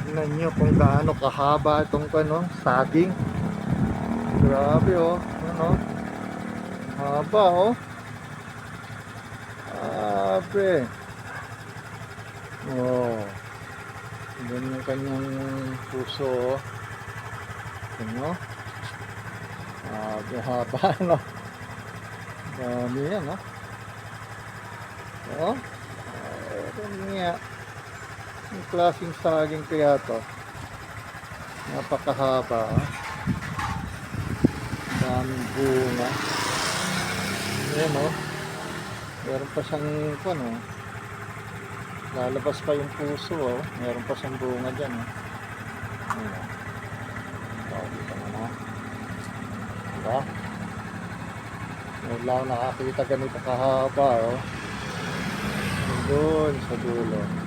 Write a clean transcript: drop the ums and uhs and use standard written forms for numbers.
Tignan nyo kung gaano kahaba itong saging. Grabe oh. Ano? Haba oh. Grabe. Oh. Ganyan yung kanyang puso oh. Ano? Haba no. Dami yan oh. Oh. Nga. Yung klaseng saging kaya to. Napakahaba oh. Daming bunga. Ayan oh. Meron pa siyang lalabas pa yung puso oh. Meron pa siyang bunga dyan oh. Ayan. Dito naman oh. Diba? Ngayon lang nakakita ganito kahaba oh. Doon sa dulo.